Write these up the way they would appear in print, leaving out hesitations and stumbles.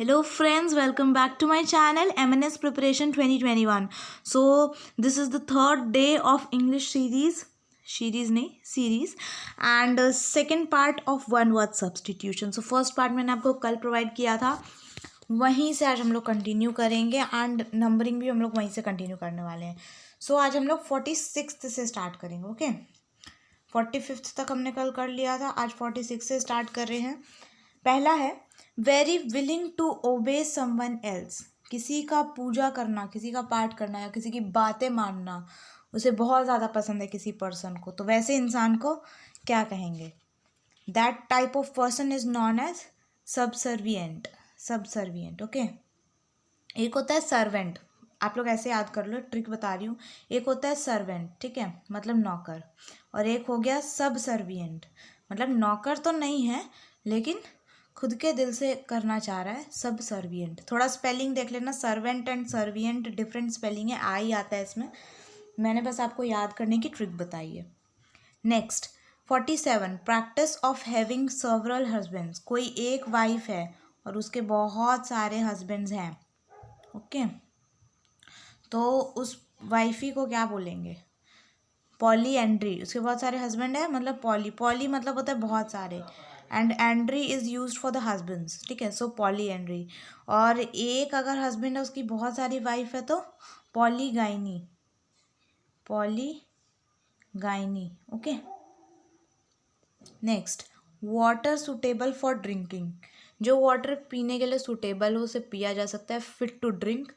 Hello friends, welcome back to my channel MNS Preparation 2021. So this is the third day of English series and second part of one word substitution. So first part मैंने आपको कल provide किया था, वहीं से आज हम लोग कंटिन्यू करेंगे एंड नंबरिंग भी हम लोग वहीं से कंटिन्यू करने वाले हैं. सो आज हम लोग 46 से स्टार्ट करेंगे. ओके 45 तक हमने कल कर लिया था, आज 46 से स्टार्ट कर रहे हैं. पहला है very willing to obey someone else. किसी का पूजा करना, किसी का पाठ करना या किसी की बातें मानना उसे बहुत ज़्यादा पसंद है किसी पर्सन को, तो वैसे इंसान को क्या कहेंगे? That type of person is known as subservient. Subservient. Okay. एक होता है सर्वेंट, आप लोग ऐसे याद कर लो, ट्रिक बता रही हूँ. एक होता है सर्वेंट, ठीक है, मतलब नौकर, और एक हो गया सबसर्विएंट, मतलब नौकर तो नहीं है लेकिन खुद के दिल से करना चाह रहा है. सबसर्विएंट. थोड़ा स्पेलिंग देख लेना, servant and servient different spelling है, आ ही आता है इसमें, मैंने बस आपको याद करने की ट्रिक बताई है. Next 47 practice of having several husbands. कोई एक वाइफ है और उसके बहुत सारे हस्बैंड्स हैं. ओके तो उस वाइफी को क्या बोलेंगे? Polyandry. उसके बहुत सारे हस्बैंड है मतलब पॉली. पॉली मतलब होता है बहुत सारे, and andry is use for the husbands, ठीक है, सो पॉली एंड्री. और एक अगर हस्बैंड है उसकी बहुत सारी वाइफ है तो polygyny. Polygyny. Okay. Next water suitable for drinking. जो वाटर पीने के लिए सुटेबल हो, उसे पिया जा सकता है, फिट टू ड्रिंक,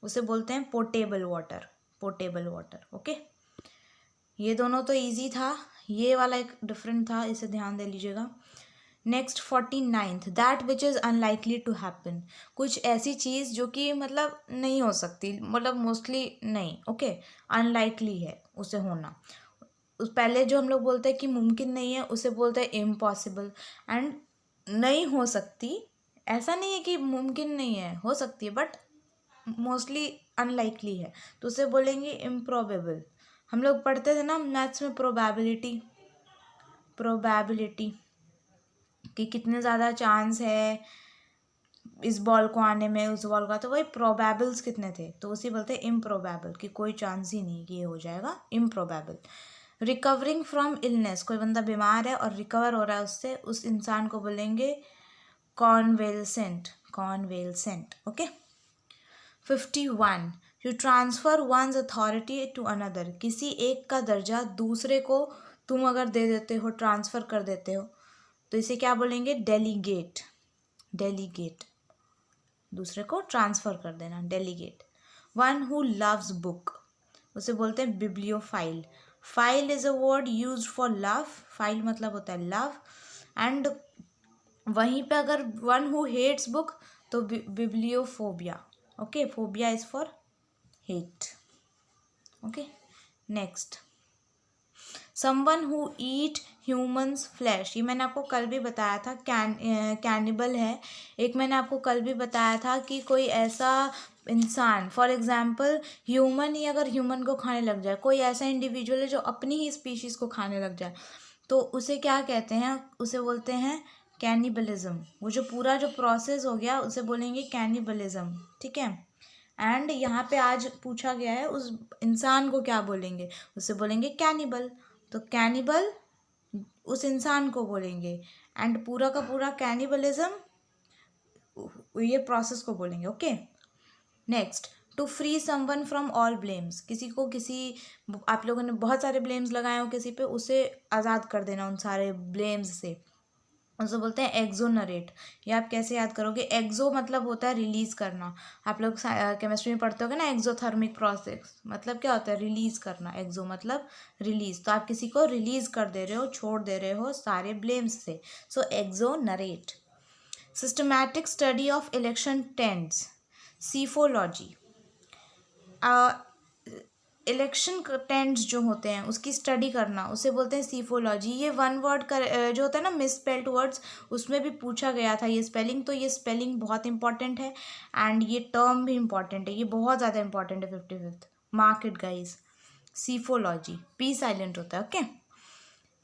उसे बोलते हैं potable water. Potable water. Okay. ये दोनों तो इजी था, ये वाला एक डिफरेंट था, इसे ध्यान दे लीजिएगा. Next 49 that which is unlikely to happen. कुछ ऐसी चीज़ जो कि मतलब नहीं हो सकती, मतलब मोस्टली नहीं. ओके अनलाइकली है उसे होना. उस पहले जो हम लोग बोलते हैं कि मुमकिन नहीं है, उसे बोलते हैं इम्पॉसिबल. एंड नहीं हो सकती, ऐसा नहीं है कि मुमकिन नहीं है, हो सकती है बट मोस्टली अनलाइकली है, तो उसे बोलेंगे इम्प्रोबेबल. हम लोग पढ़ते थे ना मैथ्स में प्रोबेबिलिटी. प्रोबेबिलिटी कि कितने ज़्यादा चांस है इस बॉल को आने में, उस बॉल का, तो वही प्रोबेबल्स कितने थे, तो उसी बोलते हैं इम्प्रोबेबल, कि कोई चांस ही नहीं कि ये हो जाएगा. इम्प्रोबेबल. Recovering from illness. कोई बंदा बीमार है और रिकवर हो रहा है उससे, उस इंसान को बोलेंगे convalescent. Convalescent. Okay. 51 you transfer once authority to another. किसी एक का दर्जा दूसरे को तुम अगर दे देते हो, ट्रांसफ़र कर देते हो, तो इसे क्या बोलेंगे? डेलीगेट. डेलीगेट. दूसरे को ट्रांसफ़र कर देना, delegate. One who loves book, उसे बोलते हैं bibliophile. File is a word use for love. File मतलब होता है लव. एंड वहीं पे अगर वन हु हेट्स बुक तो bibliophobia. Okay phobia is for hate. Okay. Next someone who eat humans flash. ये मैंने आपको कल भी बताया था, कैनिबल है. एक मैंने आपको कल भी बताया था कि कोई ऐसा इंसान, फॉर एग्जाम्पल ह्यूमन ही अगर ह्यूमन को खाने लग जाए, कोई ऐसा इंडिविजुअल है जो अपनी ही स्पीशीज़ को खाने लग जाए, तो उसे क्या कहते हैं? उसे बोलते हैं कैनिबलिज्म. वो जो पूरा जो प्रोसेस हो गया उसे बोलेंगे कैनिबलिज्म, ठीक है. एंड यहाँ पे आज पूछा गया है उस इंसान को क्या बोलेंगे, उसे बोलेंगे कैनिबल. तो कैनिबल उस इंसान को बोलेंगे, एंड पूरा का पूरा कैनिबलिज्म ये प्रोसेस को बोलेंगे. Okay. Next to free someone from all blames. किसी को आप लोगों ने बहुत सारे ब्लेम्स लगाए हो किसी पे, उसे आज़ाद कर देना उन सारे ब्लेम्स से, उसे बोलते हैं एक्सोनरेट. ये आप कैसे याद करोगे? एक्सो मतलब होता है रिलीज़ करना. आप लोग केमिस्ट्री में पढ़ते होगे ना, एक्सोथर्मिक प्रोसेस मतलब क्या होता है? रिलीज़ करना. एक्सो मतलब रिलीज़. तो आप किसी को रिलीज़ कर दे रहे हो, छोड़ दे रहे हो सारे ब्लेम्स से, so exonerate. Systematic study of election trends. Psephology. Election trends जो होते हैं उसकी स्टडी करना, उसे बोलते हैं सीफोलॉजी. ये वन वर्ड का जो होता है ना मिस स्पेल्ड वर्ड्स, उसमें भी पूछा गया था ये स्पेलिंग, तो ये स्पेलिंग बहुत इंपॉर्टेंट है एंड ये टर्म भी इंपॉर्टेंट है, ये बहुत ज़्यादा इंपॉर्टेंट है. 55th mark it guys. Psephology. P silent होता है. Okay.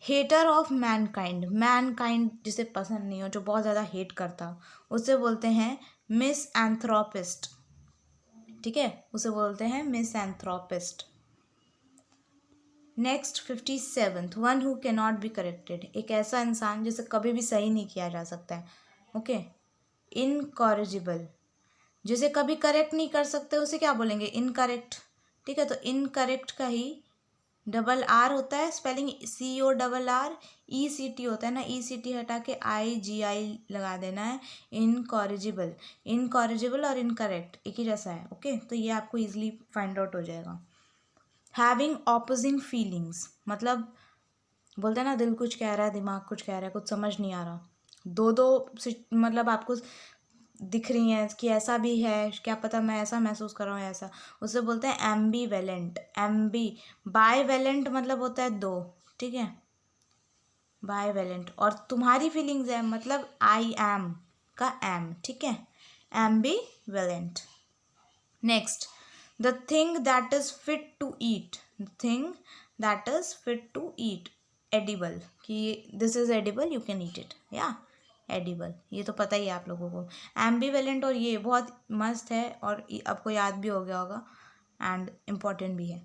Hater of mankind. Mankind जिसे पसंद नहीं हो, जो बहुत ज़्यादा हेट करता, उसे बोलते हैं मिस एंथ्रोपिस्ट, ठीक है, उसे बोलते हैं misanthropist. Next 57th, one who cannot be corrected, एक ऐसा इंसान जिसे कभी भी सही नहीं किया जा सकता है। ओके, इनकॉरिजिबल, जिसे कभी करेक्ट नहीं कर सकते उसे क्या बोलेंगे, इनकरेक्ट, ठीक है। तो इनकरेक्ट का ही डबल आर होता है, स्पेलिंग CORRECT होता है ना, ECT हटा के IGI लगा देना है, इनकॉरिजिबल। इनकॉरिजिबल और इनकरेक्ट एक ही जैसा है। ओके, तो ये आपको इजीली फाइंड आउट हो जाएगा। हैविंग ऑपोजिंग फीलिंग्स, मतलब बोलते हैं ना, दिल कुछ कह रहा है, दिमाग कुछ कह रहा है, कुछ समझ नहीं आ रहा, दो मतलब आपको दिख रही हैं कि ऐसा भी है, क्या पता मैं ऐसा महसूस कर रहा हूँ ऐसा, उसे बोलते हैं एम्बीवेलेंट। बाईवेलेंट मतलब होता है दो, ठीक है, बाईवेलेंट। और तुम्हारी फीलिंग्स है मतलब आई एम का एम, ठीक है, ambivalent. Next, the thing that is fit to eat, the thing that is fit to eat, edible, कि this is edible, you can eat it, या एडिबल, ये तो पता ही है आप लोगों को। एम्बीवेलेंट और ये बहुत मस्त है और आपको याद भी हो गया होगा एंड इम्पॉर्टेंट भी है।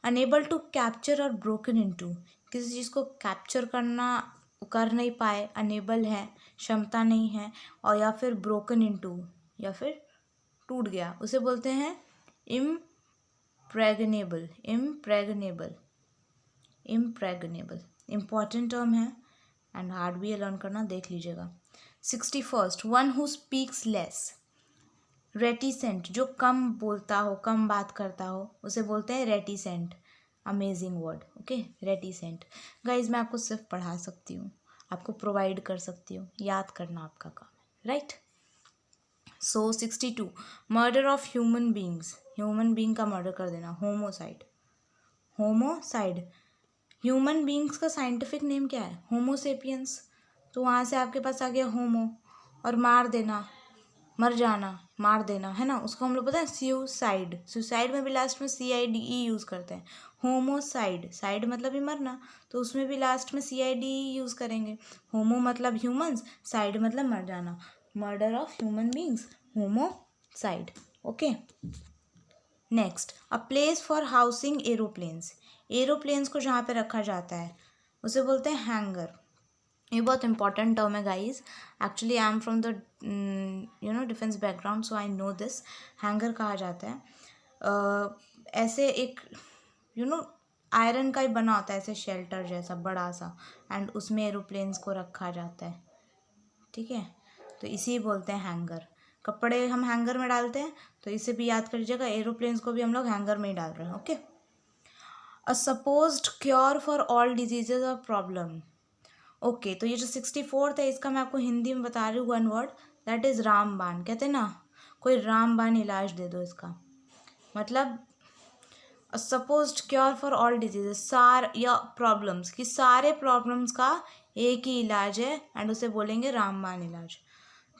अनेबल टू कैप्चर और ब्रोकन इनटू, किसी चीज़ को कैप्चर करना कर नहीं पाए, अनेबल है, क्षमता नहीं है, और या फिर ब्रोकन इनटू, या फिर टूट गया, उसे बोलते हैं impregnable. Impregnable, impregnable important term है एंड हार्ड भी है लर्न करना, देख लीजिएगा। 61st, one who speaks less, reticent, जो कम बोलता हो, कम बात करता हो, उसे बोलते हैं reticent. Amazing word, okay, reticent. Guys मैं आपको सिर्फ पढ़ा सकती हूँ, आपको प्रोवाइड कर सकती हूँ, याद करना आपका काम है, right. So 62, murder of human beings, human being का मर्डर कर देना, होमोसाइड। होमोसाइड, ह्यूमन बींग्स का साइंटिफिक नेम क्या है, होमोसेपियंस। तो वहाँ से आपके पास आ गया होमो, और मार देना, मर जाना, मार देना, है ना, उसको हम लोग पता है सुसाइड। सुसाइड में भी लास्ट में CIDE यूज़ करते हैं। होमोसाइड, साइड मतलब ही मरना, तो उसमें भी लास्ट में CIDE यूज़ करेंगे। होमो मतलब ह्यूमंस, साइड मतलब मर जाना, murder of human beings, homicide. Okay, next, a place for housing aeroplanes, aeroplanes को जहाँ पे रखा जाता है उसे बोलते हैं हैंगर। ये बहुत इंपॉर्टेंट टर्म है guys, actually I am from the defence background, so I know this. Hanger कहा जाता है ऐसे एक आयरन का ही बना होता है, ऐसे शेल्टर जैसा बड़ा सा, एंड उसमें एरोप्लेन्स को रखा जाता है, ठीक है, तो इसी बोलते हैं हैंगर। कपड़े हम हैंगर में डालते हैं, तो इसे भी याद कर लीजिएगा, एरोप्लेन्स को भी हम लोग हैंगर में ही डाल रहे हैं। Okay, a supposed cure for all diseases और प्रॉब्लम। ओके, तो ये जो 64th है इसका मैं आपको हिंदी में बता रही हूँ, वन वर्ड, दैट इज़ रामबाण। कहते हैं ना, कोई रामबाण इलाज दे दो इसका, मतलब supposed cure for all diseases, या प्रॉब्लम्स, कि सारे प्रॉब्लम्स का एक ही इलाज है एंड उसे बोलेंगे रामबाण इलाज।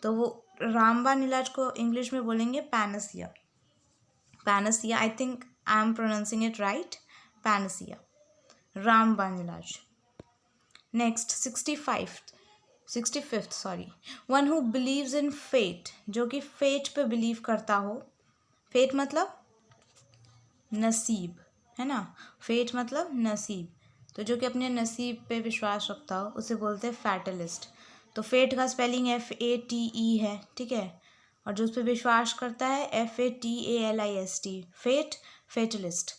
तो वो रामबाण इलाज को इंग्लिश में बोलेंगे panacea. Panacea, I think I am pronouncing it right, panacea, रामबाण इलाज। Next 65th sorry, one who believes in fate, जो कि फेट पे बिलीव करता हो। फेट मतलब नसीब, है ना, फेट मतलब नसीब, तो जो कि अपने नसीब पे विश्वास रखता हो उसे बोलते हैं फैटलिस्ट। तो फेट का स्पेलिंग FATE है, ठीक है, और जो उस पर विश्वास करता है FATALIST, फेट, फेटलिस्ट।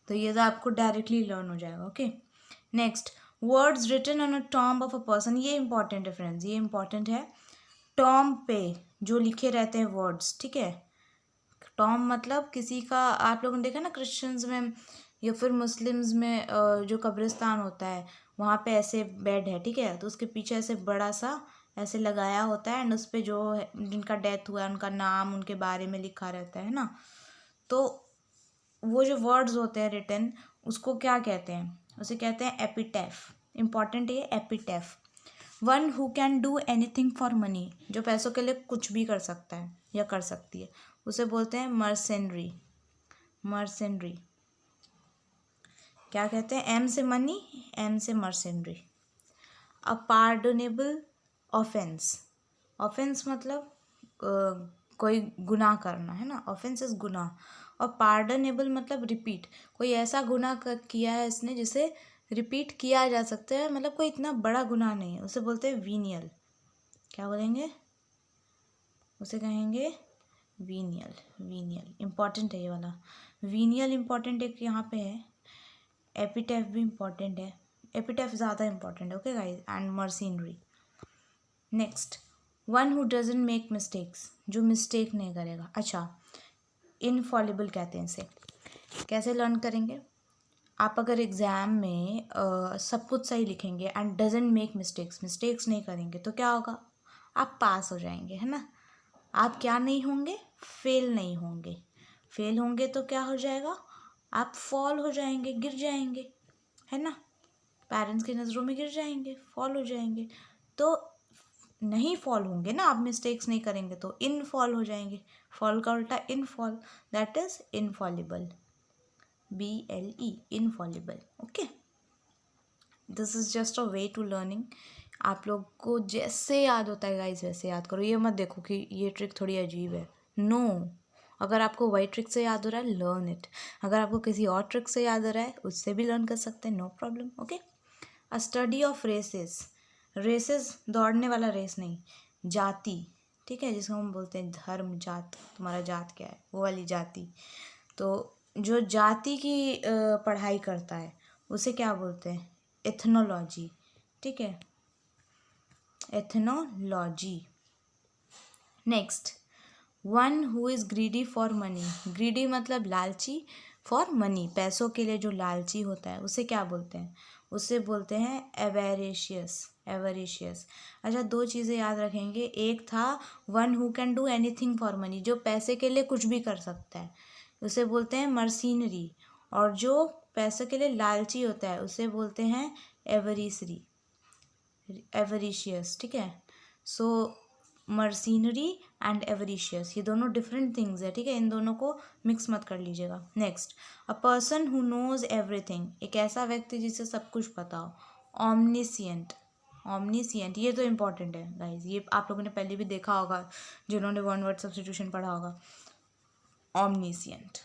तो ये तो आपको डायरेक्टली लर्न हो जाएगा। Okay, next, words written on a tomb of a person, ये इंपॉर्टेंट है फ्रेंड्स, ये इंपॉर्टेंट है। टॉम्ब पे जो लिखे रहते हैं वर्ड्स, ठीक है, टॉम्ब मतलब किसी का, आप लोगों ने देखा ना क्रिश्चियंस में या फिर मुस्लिम्स में जो कब्रिस्तान होता है वहाँ पे ऐसे बेड है, ठीक है, तो उसके पीछे ऐसे बड़ा सा ऐसे लगाया होता है एंड उस पर जो जिनका डेथ हुआ है उनका नाम, उनके बारे में लिखा रहता है ना, तो वो जो वर्ड्स होते हैं रिटन, उसको क्या कहते हैं, उसे कहते हैं एपिटैफ। इंपॉर्टेंट है ये epitaph. One who can do anything for money, जो पैसों के लिए कुछ भी कर सकता है या कर सकती है, उसे बोलते हैं मर्सेनरी। मर्सेनरी क्या कहते हैं, M से मनी, M से मर्सेनरी। अ पार्डोनेबल ऑफेंस, ऑफेंस मतलब कोई गुनाह करना, है ना, ऑफेंस इज गुनाह। और पार्डनेबल मतलब रिपीट, कोई ऐसा गुनाह किया है इसने जिसे रिपीट किया जा सकता है, मतलब कोई इतना बड़ा गुनाह नहीं है, उसे बोलते हैं वीनियल। क्या बोलेंगे, उसे कहेंगे वीनियल। वीनियल इम्पॉर्टेंट है ये वाला, वीनियल इम्पॉर्टेंट एक यहाँ पे है। एपिटेफ भी इम्पॉर्टेंट है, एपिटेफ ज़्यादा इम्पॉर्टेंट है, okay guys, and mercenary. Next, one who doesn't make mistakes, जो मिस्टेक नहीं करेगा। अच्छा, इनफॉलिबल कहते हैं इसे। कैसे लर्न करेंगे, आप अगर एग्ज़ाम में सब कुछ सही लिखेंगे and doesn't make mistakes, mistakes नहीं करेंगे, तो क्या होगा, आप पास हो जाएंगे, है ना। आप क्या नहीं होंगे, फेल नहीं होंगे। फेल होंगे तो क्या हो जाएगा, आप फॉल हो जाएंगे, गिर जाएंगे, है ना, पेरेंट्स की नज़रों में गिर जाएंगे, फॉल हो जाएंगे। तो नहीं फॉल होंगे ना, आप मिस्टेक्स नहीं करेंगे तो इनफॉल हो जाएंगे। फॉल का उल्टा infall, that is infallible, BLE, infallible. Okay, this is just a way to learning. आप लोग को जैसे याद होता है गाइस वैसे याद करो, ये मत देखो कि ये ट्रिक थोड़ी अजीब है, नो। अगर आपको वही ट्रिक से याद हो रहा है, लर्न इट। अगर आपको किसी और ट्रिक से याद हो रहा है, उससे भी लर्न कर सकते हैं, no problem. Okay, a study of races, races दौड़ने वाला रेस नहीं, जाति, ठीक है, जिसको हम बोलते हैं धर्म, जात, तुम्हारा जात क्या है, वो वाली जाति। तो जो जाति की पढ़ाई करता है उसे क्या बोलते हैं, एथनोलॉजी, ठीक है, ethnology. Next, one who is greedy for money, greedy मतलब लालची, फॉर मनी पैसों के लिए जो लालची होता है उसे क्या बोलते हैं, उसे बोलते हैं एवेरेशियस, एवरेशियस। अच्छा, दो चीज़ें याद रखेंगे, एक था one who can do anything for money, जो पैसे के लिए कुछ भी कर सकता है, उसे बोलते हैं मर्सिनरी। और जो पैसे के लिए लालची होता है उसे बोलते हैं एवरीसरी, एवरीशियस, ठीक है। सो मर्सिनरी एंड एवरीशियस, ये दोनों डिफरेंट थिंग्स है, ठीक है, इन दोनों को मिक्स मत कर लीजिएगा। Next, a person who knows everything, एक ऐसा व्यक्ति जिसे सब कुछ पता हो, ऑमनिसियंट, ऑमनिसियंट, ये तो इम्पॉर्टेंट है गाइज, ये आप लोगों ने पहले भी देखा होगा जिन्होंने वन वर्ड सब्स्टिट्यूशन पढ़ा होगा, omniscient.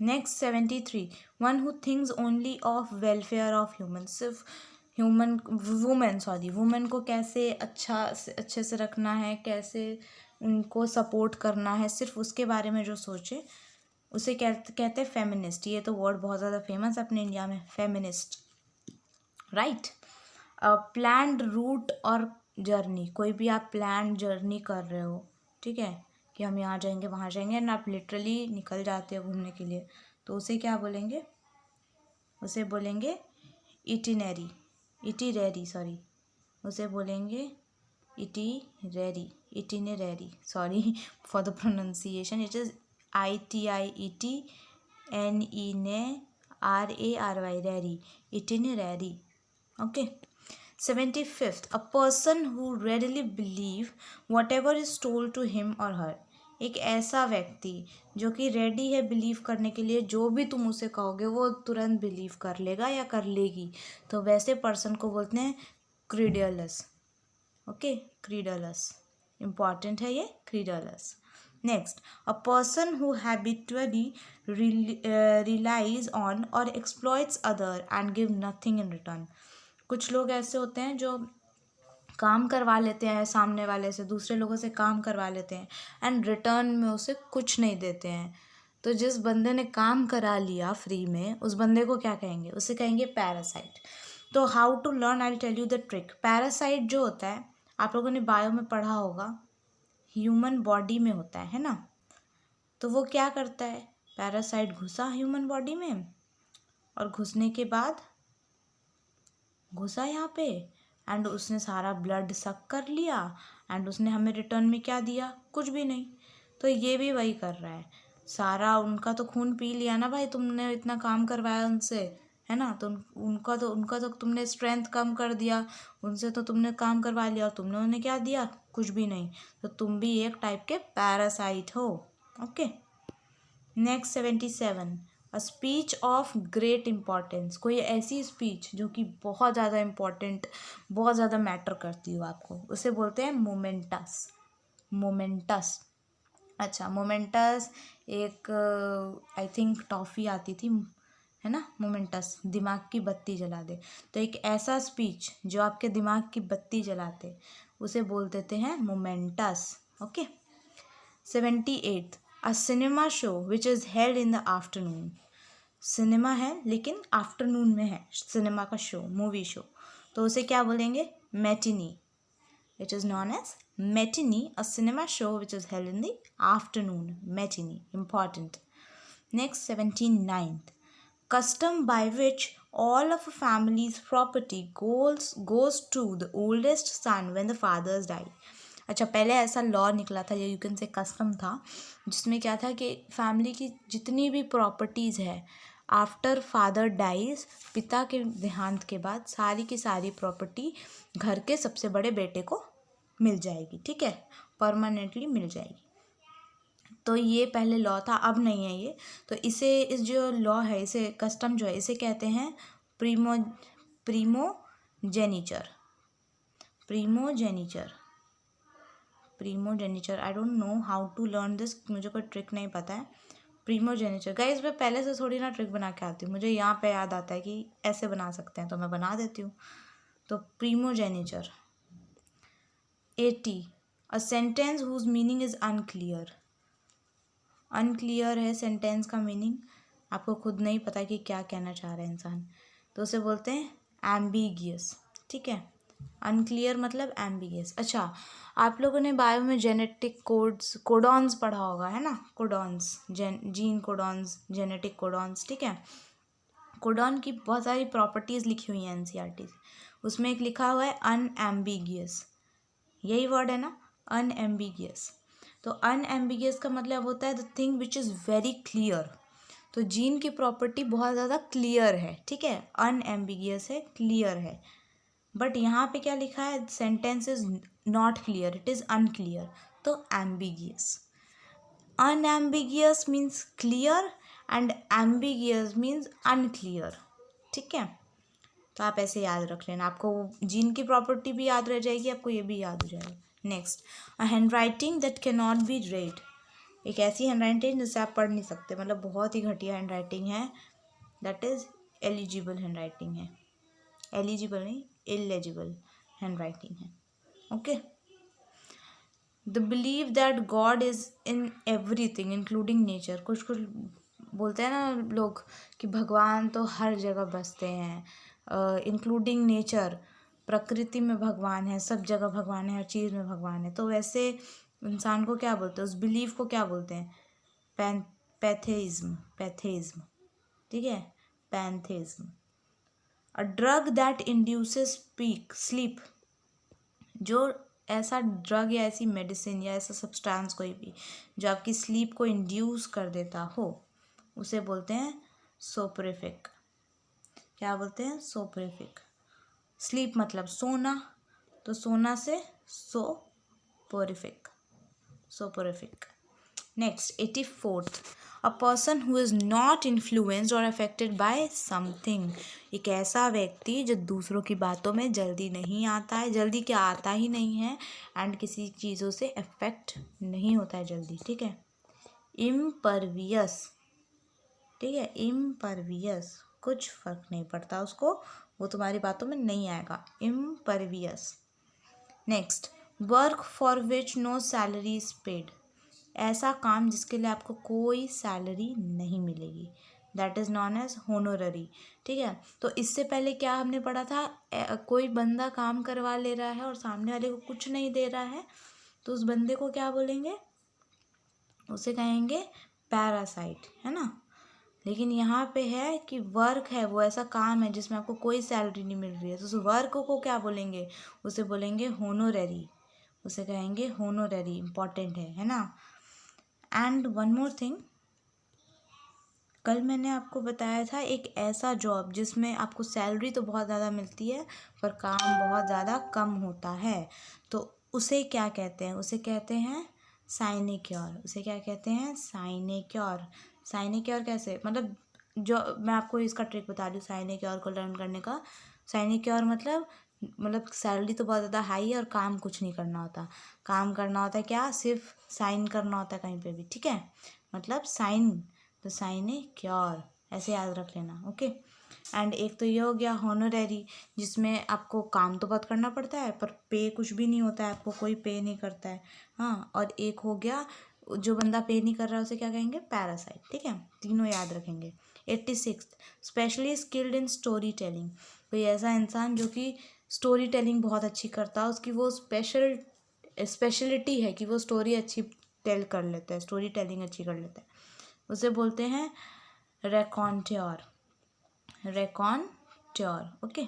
Next 73, one who thinks only of welfare of human, सिर्फ ह्यूमन, वुमेन, सॉरी, वुमेन को कैसे अच्छे से रखना है, कैसे उनको सपोर्ट करना है, सिर्फ उसके बारे में जो सोचे उसे कहते हैं फेमिनिस्ट। ये तो वर्ड बहुत ज़्यादा फेमस है अपने इंडिया में, फेमिनिस्ट, राइट। प्लान्ड रूट और जर्नी, कोई भी आप प्लान जर्नी कर रहे हो, ठीक है, कि हम यहाँ जाएंगे वहाँ जाएंगे, एंड आप लिटरली निकल जाते हो घूमने के लिए, तो उसे क्या बोलेंगे, उसे बोलेंगे इटिनरी, इटिनरी, सॉरी, उसे बोलेंगे itinerary, itinerary, sorry for the pronunciation, it is ITIETNERARY, रैरी, itinerary. Okay, 75th, a person who readily believe whatever is told to him or her, एक ऐसा व्यक्ति जो कि रेडी है बिलीव करने के लिए, जो भी तुम उसे कहोगे वो तुरंत बिलीव कर लेगा या कर लेगी, तो वैसे पर्सन को बोलते हैं क्रीडलस। ओके, क्रीडलस इम्पॉर्टेंट है ये, credulous. Next, a person who habitually relies on और exploits other and give nothing in return, कुछ लोग ऐसे होते हैं जो काम करवा लेते हैं सामने वाले से, दूसरे लोगों से काम करवा लेते हैं एंड रिटर्न में उसे कुछ नहीं देते हैं। तो जिस बंदे ने काम करा लिया फ्री में, उस बंदे को क्या कहेंगे, उसे कहेंगे पैरासाइट। तो how to learn, I will tell you the trick. Parasite जो होता है, आप लोगों ने बायो में पढ़ा होगा, ह्यूमन बॉडी में होता है ना, तो वो क्या करता है, पैरासाइट घुसा ह्यूमन बॉडी में, और घुसने के बाद घुसा यहाँ पे एंड उसने सारा ब्लड सक कर लिया एंड उसने हमें रिटर्न में क्या दिया, कुछ भी नहीं। तो ये भी वही कर रहा है, सारा उनका तो खून पी लिया ना भाई, तुमने इतना काम करवाया उनसे, है ना, तो उनका तो तुमने स्ट्रेंथ कम कर दिया, उनसे तो तुमने काम करवा लिया और तुमने उन्हें क्या दिया, कुछ भी नहीं। तो तुम भी एक टाइप के पैरासाइट हो। Okay, next 77, a speech of great importance, कोई ऐसी स्पीच जो कि बहुत ज़्यादा इम्पॉर्टेंट, बहुत ज़्यादा मैटर करती हो आपको, उसे बोलते हैं मोमेंटस, मोमेंटस। अच्छा, मोमेंटस एक आई थिंक टॉफ़ी आती थी, है ना, मोमेंटस, दिमाग की बत्ती जला दे। तो एक ऐसा स्पीच जो आपके दिमाग की बत्ती जलाते, उसे बोल देते हैं moments. Okay. 78, a cinema show which is held in the afternoon. Cinema है लेकिन आफ्टरनून में है, सिनेमा का शो, मूवी शो, तो उसे क्या बोलेंगे? Matinee. It is known as matinee, a cinema show which is held in the afternoon. Matinee, important. Next, 79th. Custom by which all of a family's property goes to the oldest son when the fathers die. अच्छा, पहले ऐसा law निकला था, या you can say custom था, जिसमें क्या था कि फैमिली की जितनी भी प्रॉपर्टीज़ है, आफ्टर फादर डाइज, पिता के देहांत के बाद सारी की सारी प्रॉपर्टी घर के सबसे बड़े बेटे को मिल जाएगी। ठीक है, परमानेंटली मिल जाएगी। तो ये पहले लॉ था, अब नहीं है ये। तो इस जो लॉ है, इसे कस्टम जो है, इसे कहते हैं primogeniture. I don't know how to learn this, मुझे कोई ट्रिक नहीं पता है। प्रीमोजेनिचर गाइस, मैं पहले से थोड़ी ना ट्रिक बना के आती हूँ, मुझे यहाँ पे याद आता है कि ऐसे बना सकते हैं, तो मैं बना देती हूँ। तो primogeniture. 80, a sentence whose meaning is unclear. Unclear है सेंटेंस का मीनिंग, आपको खुद नहीं पता कि क्या कहना चाह रहा है इंसान, तो उसे बोलते हैं एम्बिगियस। ठीक है, अनक्लियर मतलब एम्बिगियस। अच्छा, आप लोगों ने बायो में जेनेटिक कोडॉन्स पढ़ा होगा, है ना, codons, gene codons, genetic codons. ठीक है, कोडॉन की बहुत सारी प्रॉपर्टीज़ लिखी हुई हैं एनसीईआरटी, उसमें एक लिखा हुआ है अनएम्बिगियस, यही वर्ड है ना, अनएम्बिगियस। तो अनएम्बिगियस का मतलब होता है the thing which is very clear. तो जीन की प्रॉपर्टी बहुत ज़्यादा क्लियर है। ठीक है, अनएम्बिगियस है, क्लियर है। बट यहाँ पे क्या लिखा है? Sentence is not clear, it is unclear, तो ambiguous. Unambiguous means clear and ambiguous means unclear. ठीक है, तो आप ऐसे याद रख लेना, आपको जीन की प्रॉपर्टी भी याद रह जाएगी, आपको ये भी याद हो जाएगा। Next, a hand writing that can not be red. एक ऐसी हैंड राइटिंग जिसे आप पढ़ नहीं सकते, मतलब बहुत ही घटिया हैंड राइटिंग है, that is eligible hand writing है। एलिजिबल नहीं, इलेजिबल हैंड राइटिंग है। Okay. The believe that God is in everything including nature. कुछ बोलते हैं ना लोग कि भगवान तो हर जगह बसते हैं, इंक्लूडिंग नेचर, प्रकृति में भगवान है, सब जगह भगवान है, हर चीज़ में भगवान है। तो वैसे इंसान को क्या बोलते हैं, उस बिलीफ को क्या बोलते हैं? पैथेइज्म। ठीक है, pantheism. A drug that induces sleep. जो ऐसा ड्रग या ऐसी मेडिसिन या ऐसा सब्सटेंस कोई भी जो आपकी स्लीप को इंड्यूस कर देता हो, उसे बोलते हैं सोप्रेफिक। क्या बोलते हैं? सोप्रेफिक। स्लीप मतलब सोना, तो सोना से soporific. Next, 84th, a person who is not influenced और अफेक्टेड बाय समथिंग। एक ऐसा व्यक्ति जो दूसरों की बातों में जल्दी नहीं आता है, जल्दी क्या आता ही नहीं है, एंड किसी चीज़ों से अफेक्ट नहीं होता है जल्दी। ठीक है, इम्परवियस। ठीक है, इम्परवियस, कुछ फर्क नहीं पड़ता उसको, वो तुम्हारी बातों में नहीं आएगा, impervious. Next, work for which no salary is paid. ऐसा काम जिसके लिए आपको कोई सैलरी नहीं मिलेगी, that is known as honorary. ठीक है, तो इससे पहले क्या हमने पढ़ा था? कोई बंदा काम करवा ले रहा है और सामने वाले को कुछ नहीं दे रहा है, तो उस बंदे को क्या बोलेंगे? उसे कहेंगे पैरासाइट, है ना। लेकिन यहाँ पे है कि वर्क है, वो ऐसा काम है जिसमें आपको कोई सैलरी नहीं मिल रही है, तो उस वर्क को क्या बोलेंगे? उसे बोलेंगे होनोररी, उसे कहेंगे होनोररी। इम्पॉर्टेंट है ना। एंड वन मोर थिंग, कल मैंने आपको बताया था एक ऐसा जॉब जिसमें आपको सैलरी तो बहुत ज़्यादा मिलती है पर काम बहुत ज़्यादा कम होता है, तो उसे क्या कहते हैं? उसे कहते हैं साइनेक्योर। उसे क्या कहते हैं? साइनेक्योर। साइनेक्योर कैसे, मतलब जो मैं आपको इसका ट्रिक बता दूँ साइनेक्योर को लर्न करने का। साइनेक्योर मतलब मतलब सैलरी तो बहुत ज़्यादा हाई है और काम कुछ नहीं करना होता। काम करना होता है क्या, सिर्फ साइन करना होता है कहीं पे भी, ठीक है। मतलब साइन, तो साइन ए क्योर, ऐसे याद रख लेना, ओके। एंड एक तो ये हो गया हॉनोरेरी, जिसमें आपको काम तो बहुत करना पड़ता है पर पे कुछ भी नहीं होता है, आपको कोई पे नहीं करता है। हाँ, और एक हो गया जो बंदा पे नहीं कर रहा है उसे क्या कहेंगे, पैरासाइट, ठीक है। तीनों याद रखेंगे। 86 specially skilled in story telling, कोई ऐसा इंसान जो कि स्टोरी टेलिंग बहुत अच्छी करता है, उसकी वो स्पेशलिटी है कि वो स्टोरी अच्छी टेल कर लेता है, स्टोरी टेलिंग अच्छी कर लेता है, उसे बोलते हैं raconteur, raconteur, okay.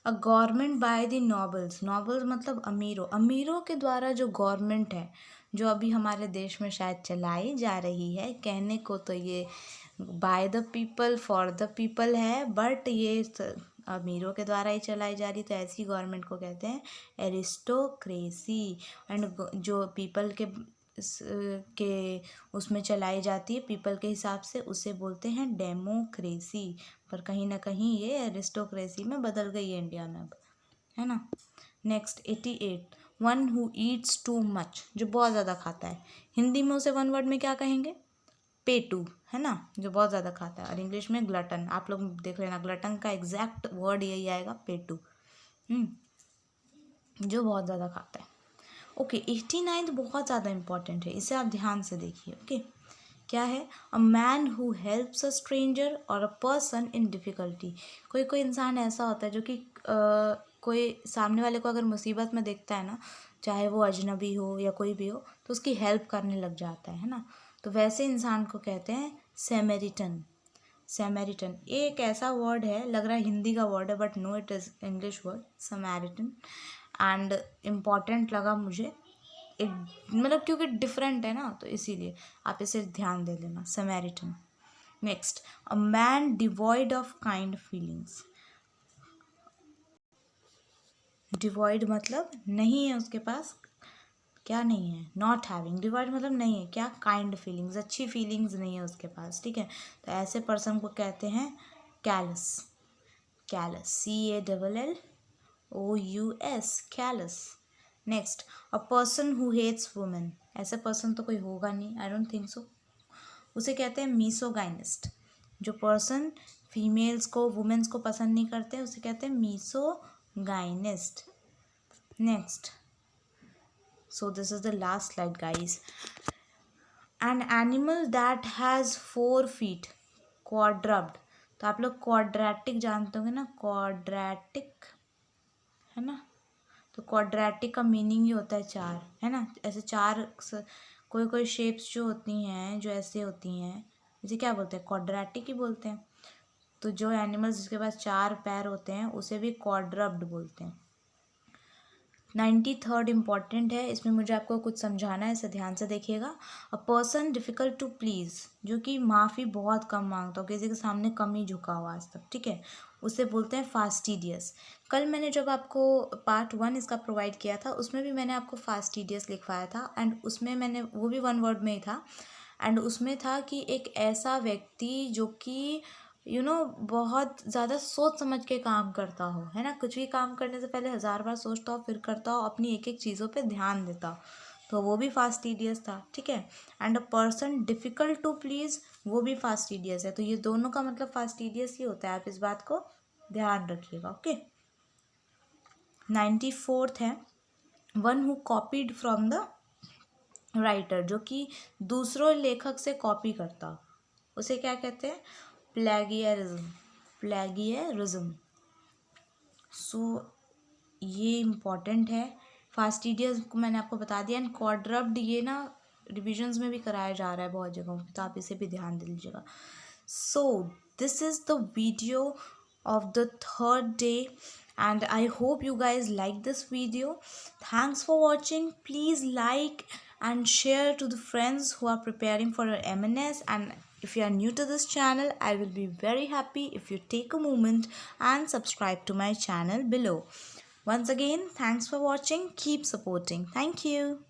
A government by the nobles, nobles मतलब अमीरों, अमीरों के द्वारा जो गवर्नमेंट है, जो अभी हमारे देश में शायद चलाई जा रही है, कहने को तो ये by the people for the people है, बट ये अमीरों के द्वारा ही चलाई जा रही, तो ऐसी गवर्नमेंट को कहते हैं एरिस्टोक्रेसी। एंड जो पीपल के उसमें चलाई जाती है, पीपल के हिसाब से, उसे बोलते हैं डेमोक्रेसी। पर कहीं ना कहीं ये एरिस्टोक्रेसी में बदल गई है इंडिया में अब, है ना। Next 88 one who Yeats too much, जो बहुत ज़्यादा खाता है। हिंदी में उसे वन वर्ड में क्या कहेंगे, पेटू, है ना, जो बहुत ज़्यादा खाता है। और इंग्लिश में ग्लटन, आप लोग देख लेना, ग्लटन का एग्जैक्ट वर्ड यही आएगा, पेटू, जो बहुत ज़्यादा खाता है। ओके 89 बहुत ज़्यादा इंपॉर्टेंट है, इसे आप ध्यान से देखिए, ओके। क्या है, a man who helps a stranger और अ पर्सन इन डिफ़िकल्टी, कोई कोई इंसान ऐसा होता है जो कि कोई सामने वाले को अगर मुसीबत में देखता है ना, चाहे वो अजनबी हो या कोई भी हो, तो उसकी हेल्प करने लग जाता है ना। तो वैसे इंसान को कहते हैं सैमेरिटन, सैमेरिटन। ये एक ऐसा वर्ड है, लग रहा है हिंदी का वर्ड है, but no, it is English word samaritan. And important लगा मुझे, एक मतलब क्योंकि डिफरेंट है ना, तो इसीलिए आप इसे ध्यान दे लेना, Samaritan. Next, a man devoid of kind feelings, devoid मतलब नहीं है उसके पास, क्या नहीं है, नॉट हैविंग, डिवॉइड मतलब नहीं है क्या, काइंड फीलिंग्स, अच्छी फीलिंग्स नहीं है उसके पास, ठीक है। तो ऐसे पर्सन को कहते हैं callous, callous, CALLOUS, callous. Next, a person who hates women, ऐसा पर्सन तो कोई होगा नहीं, आई डोंट थिंक सो, उसे कहते हैं मीसोगाइनिस्ट, जो पर्सन फीमेल्स को, वुमेन्स को पसंद नहीं करते, उसे कहते हैं misogynist. Next, so this is the last slide guys, an animal that has 4 feet, quadruped, तो आप लोग क्वाड्रेटिक जानते होंगे ना, क्वाड्रेटिक, है ना। तो क्वाड्रेटिक का मीनिंग ही होता है चार, है ना। ऐसे चार कोई कोई शेप्स जो होती हैं, जो ऐसे होती हैं, इसे क्या बोलते हैं, क्वाड्रेटिक ही बोलते हैं। तो जो एनिमल्स जिसके पास 4 पैर होते हैं उसे भी क्वाड्रप्ड बोलते हैं। 93rd इम्पॉर्टेंट है, इसमें मुझे आपको कुछ समझाना है, इसे ध्यान से देखिएगा। A person difficult to please, जो कि माफ़ी बहुत कम मांगता हो, किसी के सामने कम ही झुका हुआ आज तक, ठीक है, उसे बोलते हैं फास्टिडियस। कल मैंने जब आपको पार्ट 1 इसका प्रोवाइड किया था, उसमें भी मैंने आपको फास्टिडियस लिखवाया था, एंड उसमें मैंने वो भी वन वर्ड में ही था, एंड उसमें था कि एक ऐसा व्यक्ति जो कि बहुत ज़्यादा सोच समझ के काम करता हो, है ना, कुछ भी काम करने से पहले 1000 बार सोचता हो फिर करता हो, अपनी एक एक चीज़ों पे ध्यान देता हो, तो वो भी फास्टिडियस था, ठीक है। And a person difficult to please, वो भी फास्टिडियस है, तो ये दोनों का मतलब फास्टिडियस ही होता है, आप इस बात को ध्यान रखिएगा, ओके। 94th है, one who copied from the writer, जो कि दूसरों लेखक से कॉपी करता हो, उसे क्या कहते हैं, प्लेगियरिज्म, प्लेगियरिज्म। सो ये इम्पॉर्टेंट है। फास्टिडियस को मैंने आपको बता दिया, एंड क्वाड्रप्ड ये ना रिविजन्स में भी कराया जा रहा है बहुत जगहों पे, तो आप इसे भी ध्यान दे लीजिएगा। So this is the video of the 3rd day, and I hope you guys like this video. Thanks for watching. Please like and share to the friends who are preparing for your MNS, and if you are new to this channel, I will be very happy if you take a moment and subscribe to my channel below. Once again, thanks for watching. Keep supporting. Thank you.